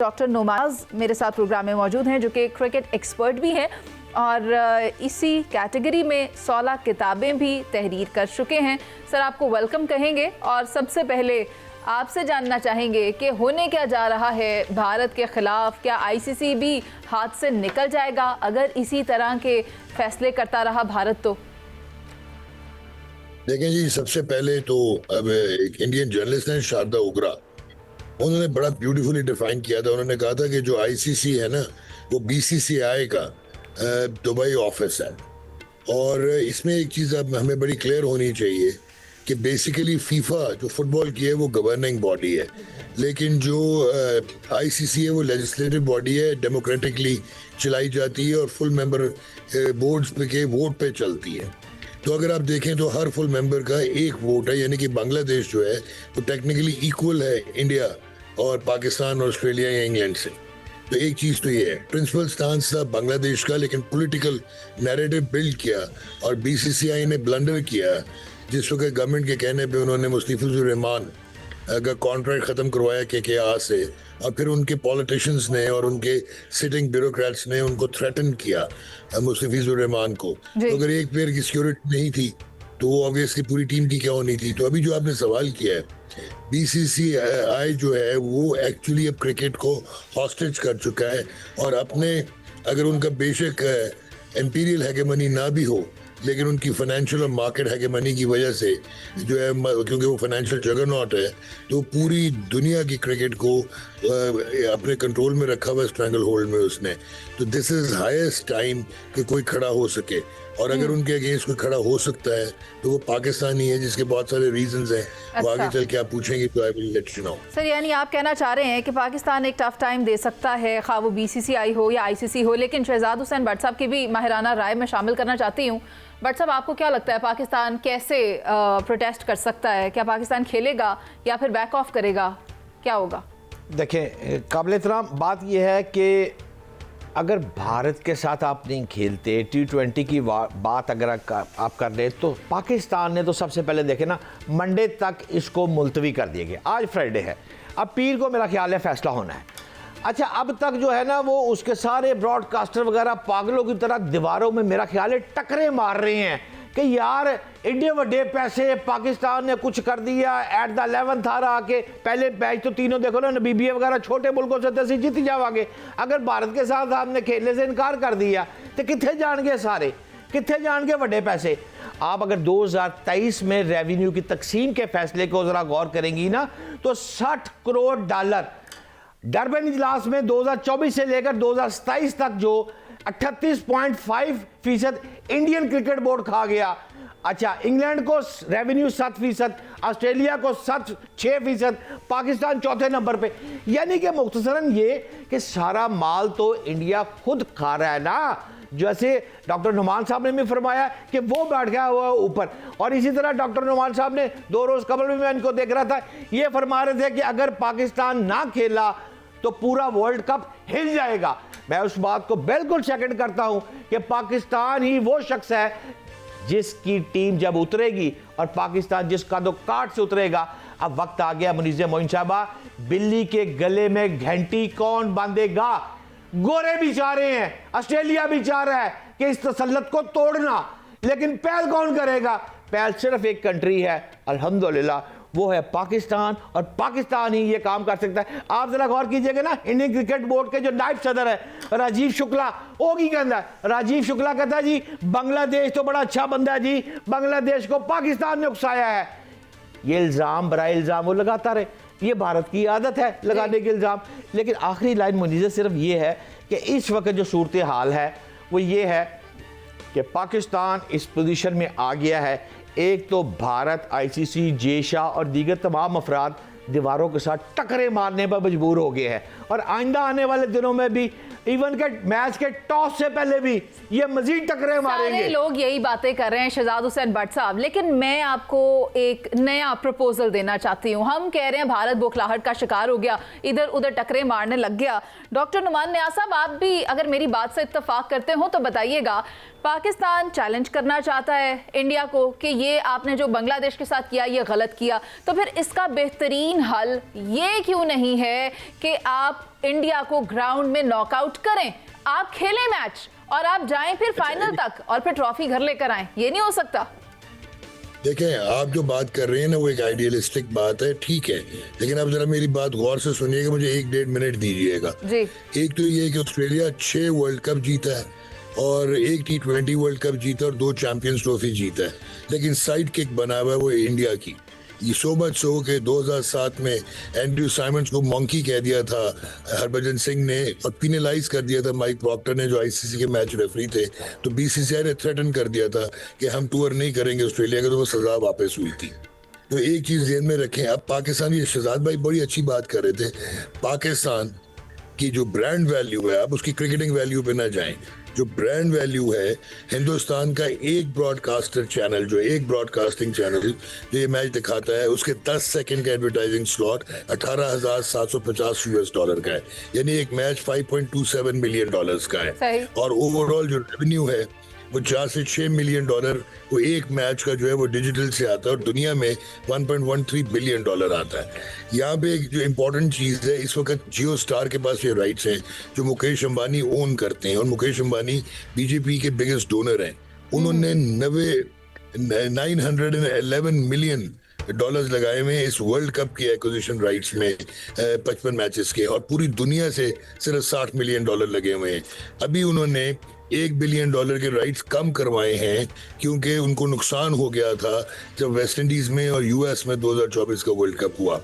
Doctor नुमाज मेरे साथ programme में मौजूद हैं, जो कि क्रिकेट एक्सपर्ट भी हैं और इसी कैटेगरी में 16 किताबें भी तहरीर कर चुके हैं। सर, आपको वेलकम कहेंगे और सबसे पहले आपसे जानना चाहेंगे कि होने क्या जा रहा है भारत के ख़िलाफ़। क्या आईसीसी भी हाथ से निकल जाएगा अगर इसी तरह के फैसले करता रहा भारत? तो देखें जी, सबसे पहले तो अब एक इंडियन जर्नलिस्ट हैं शारदा उगरा, उन्होंने बड़ा ब्यूटीफुली डिफाइन किया था। उन्होंने कहा था कि जो आईसीसी है ना, वो बीसीसीआई का दुबई ऑफिस है। और इसमें एक चीज़ अब हमें बड़ी क्लियर होनी चाहिए कि बेसिकली फीफा जो फुटबॉल की है वो गवर्निंग बॉडी है, लेकिन जो आईसीसी है वो लेजिस्लेटिव बॉडी है, डेमोक्रेटिकली चलाई जाती है और फुल मेंबर बोर्ड्स के वोट पे चलती है। तो अगर आप देखें तो हर फुल मेंबर का एक वोट है, यानी कि बांग्लादेश जो है वो टेक्निकली इक्वल है इंडिया और पाकिस्तान, ऑस्ट्रेलिया या इंग्लैंड से। तो एक चीज़ तो ये है, प्रिंसिपल स्टांस था बांग्लादेश का, लेकिन पॉलिटिकल नैरेटिव बिल्ड किया और बीसीसीआई ने ब्लंडर किया, जिस वक्त गवर्नमेंट के कहने पे उन्होंने मुस्तफिजुर रहमान का कॉन्ट्रैक्ट ख़त्म करवाया KKR से, और फिर उनके पॉलिटिशियंस ने और उनके सिटिंग ब्यूरोक्रेट्स ने उनको थ्रेटन किया मुस्तफिजुर रहमान को। तो अगर एक प्लेयर की सिक्योरिटी नहीं थी तो वो ऑब्वियसली पूरी टीम की क्या होनी थी। तो अभी जो आपने सवाल किया है, बीसीसीआई जो है वो एक्चुअली अब क्रिकेट को हॉस्टेज कर चुका है, और अपने अगर उनका बेशक एम्पीरियल हेगेमनी ना भी हो, लेकिन उनकी फाइनेंशियल और मार्केट हेगेमनी की वजह से जो है, क्योंकि वो फाइनेंशियल जगरनॉट है, तो पूरी दुनिया की क्रिकेट को अपने कंट्रोल में रखा हुआ, स्ट्रैंगल होल्ड में उसने। तो दिस इज हाईएस्ट टाइम कि कोई खड़ा हो सके, और अगर उनके अगेंस्ट कोई खड़ा हो सकता है तो वो पाकिस्तान ही है, जिसके बहुत सारे रीजंस हैं। अच्छा। वो आगे चल के आप पूछेंगे तो I will let you know. Sir, यानी आप कहना चाह रहे हैं कि पाकिस्तान एक टफ टाइम दे सकता है, खा वो बीसीसीआई हो या आईसीसी हो। लेकिन शहजाद हुसैन भट्ट साहब की भी माहिराना राय में शामिल करना चाहती हूँ। भट्ट साहब, आपको क्या लगता है पाकिस्तान कैसे प्रोटेस्ट कर सकता है? क्या पाकिस्तान खेलेगा या फिर बैक ऑफ करेगा? क्या होगा? देखें, काबिल एहतराम बात यह है कि अगर भारत के साथ आप नहीं खेलते, T20 की बात अगर आप कर रहे, तो पाकिस्तान ने तो सबसे पहले देखे ना, मंडे तक इसको मुलतवी कर दिया गया। आज फ्राइडे है, अब पीर को मेरा ख्याल है फैसला होना है। अच्छा, अब तक जो है ना, वो उसके सारे ब्रॉडकास्टर वगैरह पागलों की तरह दीवारों में मेरा ख्याल है टकरे मार रहे हैं कि यार एडे वड्डे पैसे पाकिस्तान ने कुछ कर दिया, एट द 11th आवर आके पहले मैच तो तीनों देखो ना, नबीबिया वगैरह छोटे मुल्कों से तसी जीत जावांगे। अगर भारत के साथ आपने खेलने से इनकार कर दिया तो कितने जाएंगे सारे, कितने जाएंगे वड्डे पैसे? आप अगर 2023 में रेवेन्यू की तकसीम के फैसले को जरा गौर करेंगी ना, तो $60 करोड़ डरबन इजलास में 2024 से लेकर 2027 तक जो 38.5% इंडियन क्रिकेट बोर्ड खा गया। अच्छा, इंग्लैंड को रेवेन्यू 7%, ऑस्ट्रेलिया को 6%, पाकिस्तान चौथे नंबर पे। यानी कि मुख्तसरन ये कि सारा माल तो इंडिया खुद खा रहा है ना। जैसे डॉक्टर नुमान साहब ने भी फरमाया कि वो बैठ गया हुआ ऊपर, और इसी तरह डॉक्टर नुमान साहब ने 2 रोज कबल भी मैं इनको देख रहा था, ये फरमा रहे थे कि अगर पाकिस्तान ना खेला तो पूरा वर्ल्ड कप हिल जाएगा। मैं उस बात को बिल्कुल सेकंड करता हूं कि पाकिस्तान ही वो शख्स है जिसकी टीम जब उतरेगी और पाकिस्तान जिस कदो काट से उतरेगा। अब वक्त आ गया मुनीज़ मोइन साहबा, बिल्ली के गले में घंटी कौन बांधेगा? गोरे भी चाह रहे हैं, ऑस्ट्रेलिया भी चाह रहा है कि इस तसल्लुत को तोड़ना, लेकिन पहल कौन करेगा? पहल सिर्फ एक कंट्री है, अल्हम्दुलिल्लाह, वो है पाकिस्तान, और पाकिस्तान ही ये काम कर सकता है। आप जरा गौर कीजिएगा ना, इंडियन क्रिकेट बोर्ड के जो नायब सदर है राजीव शुक्ला, वो की कहता है, राजीव शुक्ला कहता है जी बांग्लादेश तो बड़ा अच्छा बंदा है जी, बांग्लादेश को पाकिस्तान ने उकसाया है। ये इल्ज़ाम बराए इल्ज़ाम वो लगाता रहे, ये भारत की आदत है लगाने के इल्ज़ाम। लेकिन आखिरी लाइन मुनीज़ सिर्फ ये है कि इस वक्त जो सूरत हाल है वो ये है कि पाकिस्तान इस पोजीशन में आ गया है। एक तो भारत, आईसीसी, जेशा और दीगर तमाम अफराद दीवारों के साथ टकरे मारने पर मजबूर हो गए हैं, और आइंदा आने वाले दिनों में भी इवन के मैच के टॉस से पहले भी ये मजीद टकरे मारेंगे। सारे लोग यही बातें कर रहे हैं शहजाद हुसैन भट्ट साहब, लेकिन मैं आपको एक नया प्रपोजल देना चाहती हूँ। हम कह रहे हैं भारत बौखलाहट का शिकार हो गया, इधर उधर टकरे मारने लग गया। डॉक्टर नुमान नियाज़ साहब, आप भी अगर मेरी बात से इत्तेफाक करते हो तो बताइएगा, पाकिस्तान चैलेंज करना चाहता है इंडिया को कि ये आपने जो बांग्लादेश के साथ किया ये गलत किया, तो फिर इसका बेहतरीन बेहतरीन हल ये क्यों नहीं है कि आप इंडिया को ग्राउंड में नॉकआउट करें, आप खेलें मैच और आप जाएं फिर फाइनल तक और फिर ट्रॉफी घर लेकर आएं? ये नहीं हो सकता? देखें, आप जो बात कर रहे हैं ना वो एक आइडियलिस्टिक बात है, ठीक है, लेकिन आप जरा मेरी बात गौर से सुनिएगा, मुझे 1-1.5 मिनट दीजिएगा जी। एक तो ये है कि ऑस्ट्रेलिया 6 वर्ल्ड कप जीता है और 1 T20 वर्ल्ड कप जीता और 2 चैंपियंस ट्रॉफी जीता है, लेकिन साइड किक बना हुआ है वो इंडिया की। ये सो मच सो कि 2007 में एंड्रयू साइमंड्स को मंकी कह दिया था हरभजन सिंह ने और पिनलाइज कर दिया था माइक प्रॉक्टर ने, जो आईसीसी के मैच रेफरी थे। तो बीसीसीआई ने थ्रेटन कर दिया था कि हम टूर नहीं करेंगे ऑस्ट्रेलिया का, तो वो सजा वापस हुई थी। तो एक चीज ध्यान में रखें, अब पाकिस्तान, ये शहजाद भाई बड़ी अच्छी बात कर रहे थे, पाकिस्तान की जो ब्रांड वैल्यू है, आप उसकी क्रिकेटिंग वैल्यू पे ना जाएं। जो ब्रांड वैल्यू है, हिंदुस्तान का एक ब्रॉडकास्टर चैनल, जो एक ब्रॉडकास्टिंग चैनल जो ये मैच दिखाता है, उसके 10 सेकंड का एडवर्टाइजिंग स्लॉट $18,750 का है, यानी एक मैच $5.27 मिलियन का है। और ओवरऑल जो रेवेन्यू है वो $4 से $6 मिलियन वो एक मैच का जो है वो डिजिटल से आता है, और दुनिया में $1.13 बिलियन आता है। यहाँ पे एक जो इम्पोर्टेंट चीज़ है, इस वक्त जियो स्टार के पास ये राइट्स हैं जो मुकेश अंबानी ओन करते हैं, और मुकेश अंबानी बीजेपी के बिगेस्ट डोनर हैं। उन्होंने 911 मिलियन डॉलर्स लगाए हुए हैं इस वर्ल्ड कप की एक्विजिशन राइट्स में, 55 मैचेस के, और पूरी दुनिया से सिर्फ $60 मिलियन लगे हुए हैं। अभी उन्होंने $1 बिलियन के राइट्स कम करवाए हैं क्योंकि उनको नुकसान हो गया था जब वेस्ट इंडीज में और यूएस में 2024 का वर्ल्ड कप हुआ।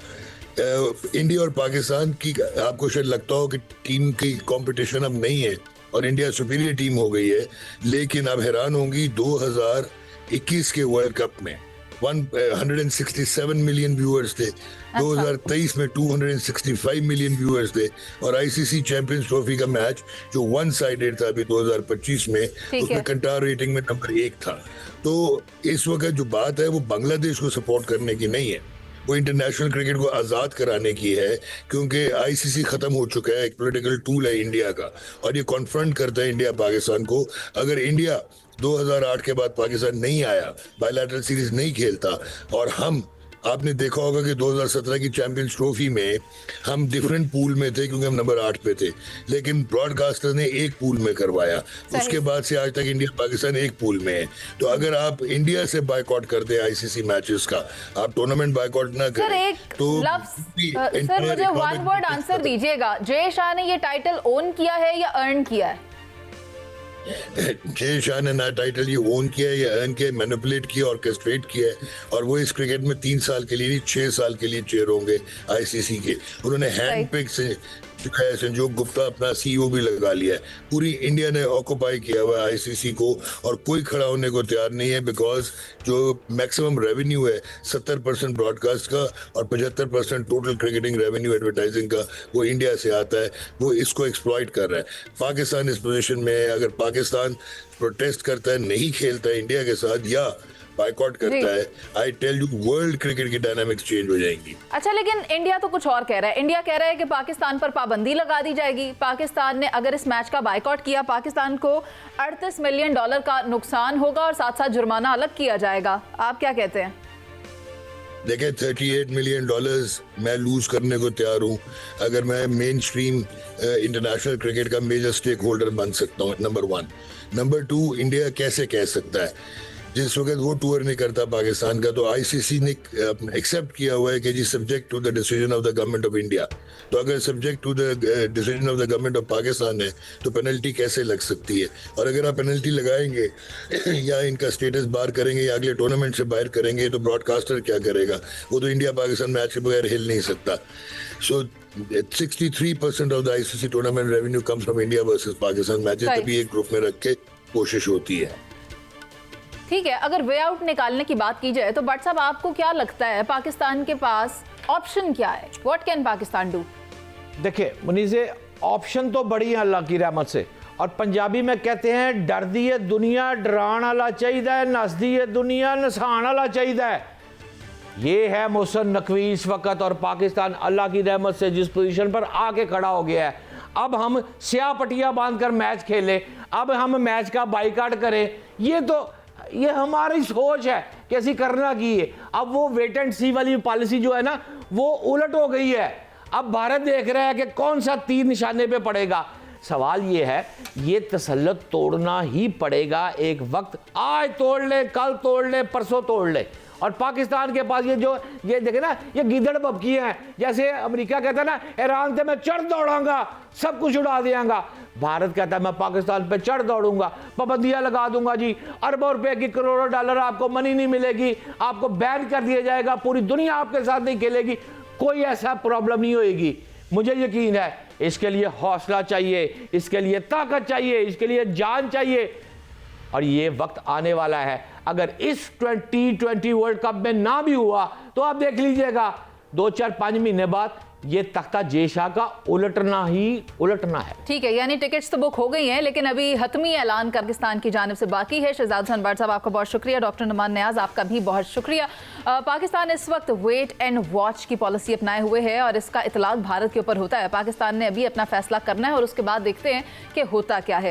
इंडिया और पाकिस्तान की, आपको शायद लगता हो कि टीम की कंपटीशन अब नहीं है और इंडिया सुपीरियर टीम हो गई है, लेकिन आप हैरान होंगी 2021 के वर्ल्ड कप में 167 मिलियन व्यूअर्स थे, 2023 में 265 मिलियन व्यूअर्स थे, और आईसीसी चैंपियंस ट्रॉफी का मैच जो वन साइडेड था अभी 2025 में, उसमें कंटार रेटिंग में नंबर 1 था। तो इस वक्त जो बात है वो बांग्लादेश को सपोर्ट करने की नहीं है, वो इंटरनेशनल क्रिकेट को आज़ाद कराने की है, क्योंकि आईसीसी खत्म हो चुका है, एक पॉलिटिकल टूल है इंडिया का, और ये कॉन्फ्रंट करता है इंडिया पाकिस्तान को। अगर इंडिया 2008 के बाद पाकिस्तान नहीं आया, बायलैटरल सीरीज नहीं खेलता, और हम, आपने देखा होगा कि 2017 की चैंपियंस ट्रॉफी में हम डिफरेंट पूल में थे क्योंकि हम नंबर 8 पे थे, लेकिन ब्रॉडकास्टर ने एक पूल में करवाया, उसके बाद से आज तक इंडिया पाकिस्तान एक पूल में है। तो अगर आप इंडिया से बायकॉट करते हैं आईसीसी मैचेस का, आप टूर्नामेंट बायकॉट ना करें तो सर मुझे वन वर्ड आंसर दीजिएगा, जय शाह ने ये टाइटल ओन किया है या अर्न किया है? जय शाह ने ना टाइटल ये ओन किया है या अर्न किया है, मैनिपुलेट किया, ऑर्केस्ट्रेट किया है, और वो इस क्रिकेट में 3 साल के लिए नहीं 6 साल के लिए चेयर होंगे आईसीसी के। उन्होंने हैंड पिक से संजोग गुप्ता अपना सीईओ भी लगा लिया है। पूरी इंडिया ने ऑक्युपाई किया हुआ है आईसीसी को, और कोई खड़ा होने को तैयार नहीं है, बिकॉज जो मैक्सिमम रेवेन्यू है 70% ब्रॉडकास्ट का और 75% टोटल क्रिकेटिंग रेवेन्यू एडवर्टाइजिंग का वो इंडिया से आता है, वो इसको एक्सप्लॉइट कर रहा है। पाकिस्तान इस पोजीशन में है, अगर पाकिस्तान प्रोटेस्ट करता है, नहीं खेलता है इंडिया के साथ या बायकॉट करता है, I tell you world cricket की डायनामिक्स चेंज हो जाएंगी। अच्छा, लेकिन इंडिया तो कुछ और कह रहा है। इंडिया कह रहा है कि पाकिस्तान पर पाबंदी लगा दी जाएगी। पाकिस्तान ने अगर इस मैच का बायकॉट किया, पाकिस्तान को $38 मिलियन का नुकसान होगा और साथ साथ जुर्माना अलग किया जाएगा। आप क्या कहते हैं? देखिए, $38 मिलियन मैं लूज करने को तैयार हूँ अगर मैं मेन स्ट्रीम इंटरनेशनल क्रिकेट का मेजर स्टेक होल्डर बन सकता हूँ, नंबर 1। नंबर 2, इंडिया कैसे कह सकता है, जिस वक्त वो टूर नहीं करता पाकिस्तान का, तो आईसीसी ने एक्सेप्ट किया हुआ है कि जी subject to the decision of the government of India. तो अगर subject to the decision of the government of Pakistan है तो पेनल्टी कैसे लग सकती है? और अगर आप पेनल्टी लगाएंगे या इनका स्टेटस बाहर करेंगे या अगले टूर्नामेंट से बाहर करेंगे, तो ब्रॉडकास्टर क्या करेगा? वो तो इंडिया पाकिस्तान मैच के बगैर हिल नहीं सकता। सो 63% of the ICC tournament revenue comes from India versus Pakistan matches, तभी एक ग्रुप में रख के कोशिश होती है। ठीक है, अगर वे आउट निकालने की बात की जाए तो भट्ट साहब आपको क्या लगता है पाकिस्तान के पास ऑप्शन क्या है? What can Pakistan do? देखिए मुनीज़े, ऑप्शन तो बड़ी है अल्लाह की रहमत से, और पंजाबी में कहते हैं डर दी है दुनिया डरान वाला चाहिए, नस दी है दुनिया नसान वाला चाहिए। ये है मोहसिन नकवी इस वक्त, और पाकिस्तान अल्लाह की रहमत से जिस पोजीशन पर आके खड़ा हो गया है, अब हम स्याह पट्टियाँ बांधकर मैच खेलें, अब हम मैच का बाइकाट करें, ये हमारी सोच है कि ऐसी करना की है। अब वो वेट एंड सी वाली पॉलिसी जो है ना, वो उलट हो गई है। अब भारत देख रहा है कि कौन सा तीर निशाने पे पड़ेगा। सवाल ये है, ये तसल्लुत तोड़ना ही पड़ेगा एक वक्त। आज तोड़ ले, कल तोड़ ले, परसों तोड़ ले। और पाकिस्तान के पास ये देखे ना, ये गीदड़ बबकी हैं। जैसे अमेरिका कहता है ना, ईरान से मैं चढ़ दौड़ाऊंगा, सब कुछ उड़ा देंगा। भारत कहता है मैं पाकिस्तान पे चढ़ दौड़ूंगा, पाबंदियां लगा दूंगा जी, अरबों रुपए की, करोड़ों डॉलर, आपको मनी नहीं मिलेगी, आपको बैन कर दिया जाएगा, पूरी दुनिया आपके साथ नहीं खेलेगी, कोई ऐसा प्रॉब्लम नहीं होगी। मुझे यकीन है इसके लिए हौसला चाहिए, इसके लिए ताकत चाहिए, इसके लिए जान चाहिए। और ये वक्त आने वाला है। अगर इस 2020 वर्ल्ड कप में ना भी हुआ तो आप देख लीजिएगा 2-4-5 महीने बाद ये तख्ता जेशाह का उलटना है। ठीक है, यानी टिकट्स तो बुक हो गई हैं, लेकिन अभी हतमी ऐलान पाकिस्तान की जानिब से बाकी है। शहजाद हसन भट्ट साहब आपका बहुत शुक्रिया, डॉक्टर नुमान नियाज आपका भी बहुत शुक्रिया। पाकिस्तान इस वक्त वेट एंड वॉच की पॉलिसी अपनाए हुए है और इसका इतलाक भारत के ऊपर होता है। पाकिस्तान ने अभी अपना फैसला करना है और उसके बाद देखते हैं कि होता क्या है।